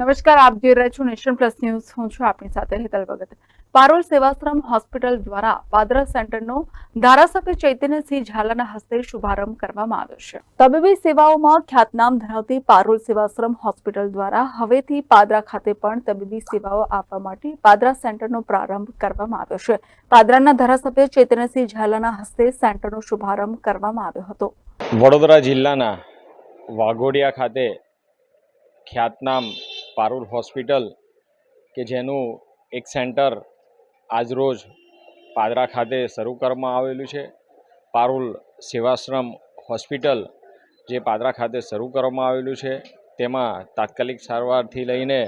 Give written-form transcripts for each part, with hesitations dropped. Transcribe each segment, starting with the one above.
નમસ્કાર, આપ જોઈ રહ્યા છો નેશન પ્લસ ન્યૂઝ. હું છું આપની સાથે હેતલ ભગત. પારોલ સેવાશ્રમ હોસ્પિટલ દ્વારા પાદરા સેન્ટરનો ધારાસભ્ય ચૈતન્યસિંહ ઝાલાના હસ્તે શુભારંભ કરવામાં આવ્યો છે. તબીબી સેવાઓમાં ખ્યાતનામ ધરાવતી પારોલ સેવાશ્રમ હોસ્પિટલ દ્વારા હવેથી પાદરા ખાતે પણ તબીબી સેવાઓ આપવા માટે પાદરા સેન્ટરનો પ્રારંભ કરવામાં આવ્યો છે. પાદરાના ધારાસભ્ય ચૈતન્યસિંહ ઝાલાના હસ્તે સેન્ટરનો શુભારંભ કરવામાં આવ્યો હતો. વડોદરા જિલ્લાના વાઘોડિયા ખાતે ખ્યાતનામ પારુલ હોસ્પિટલ કે જેનું એક સેન્ટર આજરોજ પાદરા ખાતે શરૂ કરવામાં આવેલું છે. પારુલ સેવાશ્રમ હોસ્પિટલ જે પાદરા ખાતે શરૂ કરવામાં આવેલું છે તેમાં તાત્કાલિક સારવારથી લઈને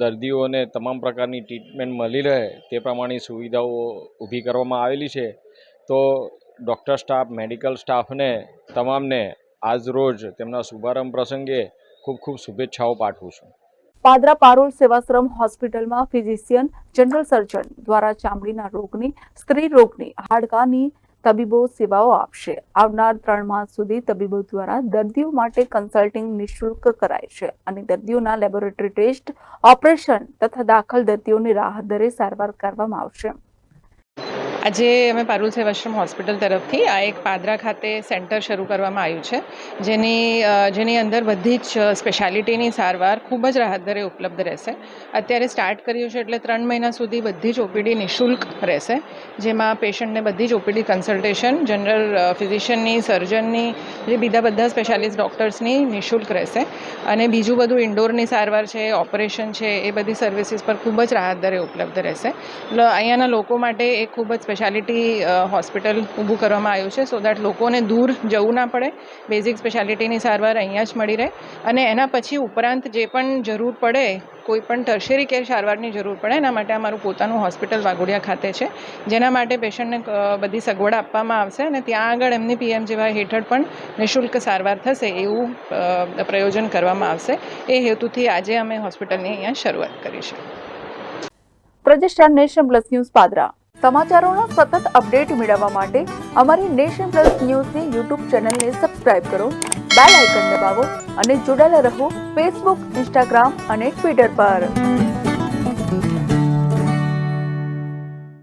દર્દીઓને તમામ પ્રકારની ટ્રીટમેન્ટ મળી રહે તે પ્રમાણેની સુવિધાઓ ઊભી કરવામાં આવેલી છે. તો ડૉક્ટર સ્ટાફ, મેડિકલ સ્ટાફને તમામને આજરોજ તેમના શુભારંભ પ્રસંગે ખૂબ ખૂબ શુભેચ્છાઓ પાઠવું છું. પાદરા પારોલ સેવાશ્રમ હોસ્પિટલમાં ફિઝિશિયન, જનરલ સર્જન દ્વારા ચામડીના રોગની, સ્ત્રી રોગની, હાડકાની તબીબો સેવાઓ આપશે. આવનાર 3 માસ સુધી તબીબો દ્વારા દર્દીઓ માટે કન્સલ્ટિંગ નિઃશુલ્ક કરાય છે અને દર્દીઓના લેબોરેટરી ટેસ્ટ, ઓપરેશન તથા દાખલ દર્દીઓની રાહત દરે સારવાર કરવામાં આવશે. આજે અમે પારુલ સેવાશ્રમ હોસ્પિટલ તરફથી આ એક પાદરા ખાતે સેન્ટર શરૂ કરવામાં આવ્યું છે, જેની અંદર બધી જ સ્પેશિયાલિટીની સારવાર ખૂબ જ રાહત દરે ઉપલબ્ધ રહેશે. અત્યારે સ્ટાર્ટ કર્યું છે એટલે 3 મહિના સુધી બધી જ ઓપીડી નિઃશુલ્ક રહેશે, જેમાં પેશન્ટને બધી જ ઓપીડી કન્સલ્ટેશન જનરલ ફિઝિશિયનની, સર્જનની, જે બધા સ્પેશિયાલિસ્ટ ડૉક્ટર્સની નિઃશુલ્ક રહેશે. અને બીજું બધું ઇન્ડોરની સારવાર છે, ઓપરેશન છે, એ બધી સર્વિસીસ પર ખૂબ જ રાહત દરે ઉપલબ્ધ રહેશે. અહીંયાના લોકો માટે એક ખૂબ જ સ્પેશિયાલિટી હોસ્પિટલ ઊભું કરવામાં આવ્યું છે, સો દેટ લોકોને દૂર જવું ના પડે, બેઝિક સ્પેશિયાલિટીની સારવાર અહીંયા જ મળી રહે. અને એના પછી ઉપરાંત જે પણ જરૂર પડે, કોઈ પણ ટર્શરી કેર સારવારની જરૂર પડે, એના માટે અમારું પોતાનું હોસ્પિટલ વાઘોડિયા ખાતે છે, જેના માટે પેશન્ટને બધી સગવડ આપવામાં આવશે અને ત્યાં આગળ એમની પીએમજેવાય હેઠળ પણ નિઃશુલ્ક સારવાર થશે એવું પ્રયોજન કરવામાં આવશે. એ હેતુથી આજે અમે હોસ્પિટલની અહીંયા શરૂઆત કરી છે. પ્રતિષ્ઠાન નેશન પ્લસ ન્યૂઝ પાદરા. સમાચારોના સતત અપડેટ મેળવવા માટે અમારી નેશન પ્લસ ન્યૂઝની યુટ્યુબ ચેનલને સબસ્ક્રાઇબ કરો, બેલ આઇકન દબાવો અને જોડાયેલા રહો ફેસબુક, ઇન્સ્ટાગ્રામ અને ટ્વિટર પર.